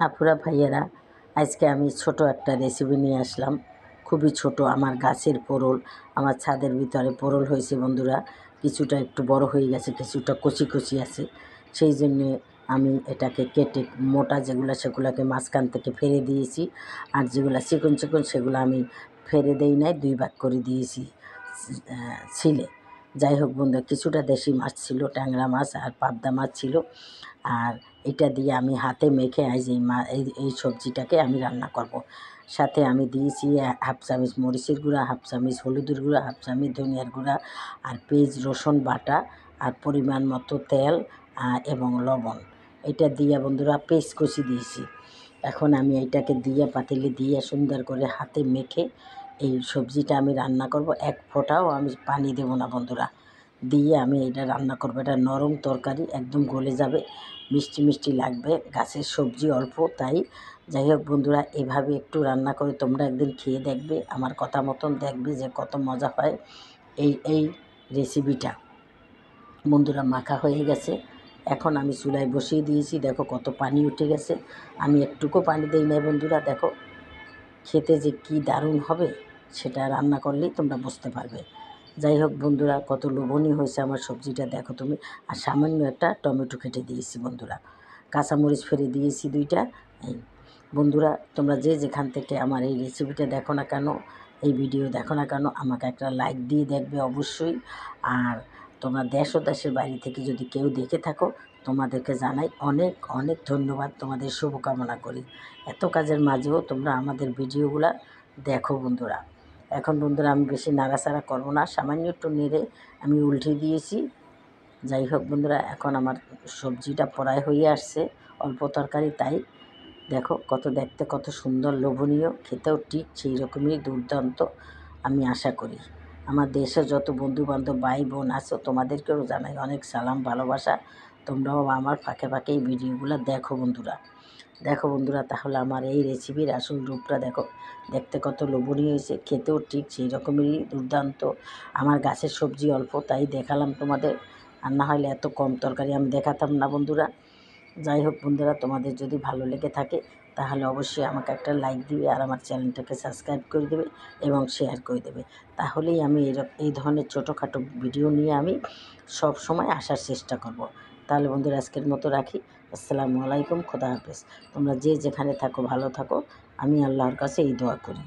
আপুরা ভাইয়েরা, আজকে আমি ছোট একটা রেসিপি নিয়ে আসলাম। খুবই ছোট, আমার গাছের পোড়ল, আমার ছাদের ভিতরে পোড়ল হয়েছে বন্ধুরা। কিছুটা একটু বড় হয়ে গেছে, কিছুটা কচি কচি আছে। সেই জন্যে আমি এটাকে কেটে মোটা যেগুলো সেগুলোকে মাঝখান থেকে ফেলে দিয়েছি, আর যেগুলো চিকন চিকন সেগুলো আমি ফেলে দেই নাই, দুই ভাগ করে দিয়েছি ছিলে। যাই হোক বন্ধুরা, কিছুটা দেশি মাছ ছিল, ট্যাংরা মাছ আর পাবদা মাছ ছিল। আর এটা দিয়ে আমি হাতে মেখে আজ এই সবজিটাকে আমি রান্না করব। সাথে আমি দিয়েছি হাফ চামচ মরিচের গুঁড়া, হাফ চামচ হলুদের গুঁড়া, হাফ চামচ ধনিয়ার গুঁড়া, আর পেঁয়াজ রসুন বাটা, আর পরিমাণ মতো তেল এবং লবণ। এটা দিয়ে বন্ধুরা পেস্ট কষি দিয়েছি। এখন আমি এইটাকে দিয়ে পাতিলে দিয়ে সুন্দর করে হাতে মেখে এই সবজিটা আমি রান্না করব। এক ফোঁটাও আমি পানি দেব না বন্ধুরা, দিয়ে আমি এটা রান্না করব। এটা নরম তরকারি, একদম গলে যাবে, মিষ্টি মিষ্টি লাগবে, গাছের সবজি অল্প তাই। যাই হোক বন্ধুরা, এভাবে একটু রান্না করে তোমরা একদিন খেয়ে দেখবে, আমার কথা মতন দেখবে যে কত মজা হয় এই রেসিপিটা। বন্ধুরা মাখা হয়ে গেছে, এখন আমি চুলায় বসিয়ে দিয়েছি। দেখো কত পানি উঠে গেছে, আমি একটুকু পানি দিই না বন্ধুরা। দেখো খেতে যে কি দারুণ হবে সেটা রান্না করলেই তোমরা বুঝতে পারবে। যাই হোক বন্ধুরা, কত লোভনীয় হয়েছে আমার সবজিটা দেখো তুমি। আর সামান্য একটা টমেটো কেটে দিয়েছি বন্ধুরা, কাঁচামরিচ ফেলে দিয়েছি দুইটা। এই বন্ধুরা, তোমরা যে যেখান থেকে আমার এই রেসিপিটা দেখো না কেন, এই ভিডিও দেখো না কেন, আমাকে একটা লাইক দিয়ে দেখবে অবশ্যই। আর তোমরা দেশ ও দেশের বাইরে থেকে যদি কেউ দেখে থাকো, তোমাদেরকে জানাই অনেক অনেক ধন্যবাদ, তোমাদের শুভকামনা করি। এত কাজের মাঝেও তোমরা আমাদের ভিডিওগুলো দেখো বন্ধুরা। এখন বন্ধুরা আমি বেশি নাড়াচাড়া করবো না, সামান্য একটু নেড়ে আমি উল্টে দিয়েছি। যাই হোক বন্ধুরা, এখন আমার সবজিটা প্রায় হয়ে আসছে, অল্প তরকারি তাই। দেখো দেখতে কত সুন্দর, লোভনীয়, খেতেও ঠিক সেই রকমই দুর্দান্ত আমি আশা করি। আমার দেশে যত বন্ধুবান্ধব ভাই বোন আছো তোমাদেরকেও জানাই অনেক সালাম ভালোবাসা। তোমরাও আমার ফাঁকে ফাঁকে এই ভিডিওগুলো দেখো বন্ধুরা। দেখো বন্ধুরা, তাহলে আমার এই রেসিপির আসল রূপটা দেখো, দেখতে কত লোভনীয় হয়েছে, খেতেও ঠিক সেই রকমেরই দুর্দান্ত। আমার গাছের সবজি অল্প তাই দেখালাম তোমাদের, আর না হলে এত কম তরকারি আমি দেখাতাম না বন্ধুরা। যাই হোক বন্ধুরা, তোমাদের যদি ভালো লেগে থাকে তাহলে অবশ্যই আমাকে একটা লাইক দিবে, আর আমার চ্যানেলটাকে সাবস্ক্রাইব করে দেবে এবং শেয়ার করে দেবে। তাহলেই আমি এই ধরনের ছোটোখাটো ভিডিও নিয়ে আমি সব সময় আসার চেষ্টা করব। তাহলে বন্ধুরা আজকের মতো রাখি। আসসালামু আলাইকুম, খোদা হাফেজ। তোমরা যে যেখানে থাকো ভালো থাকো, আমি আল্লাহর কাছে এই দোয়া করি।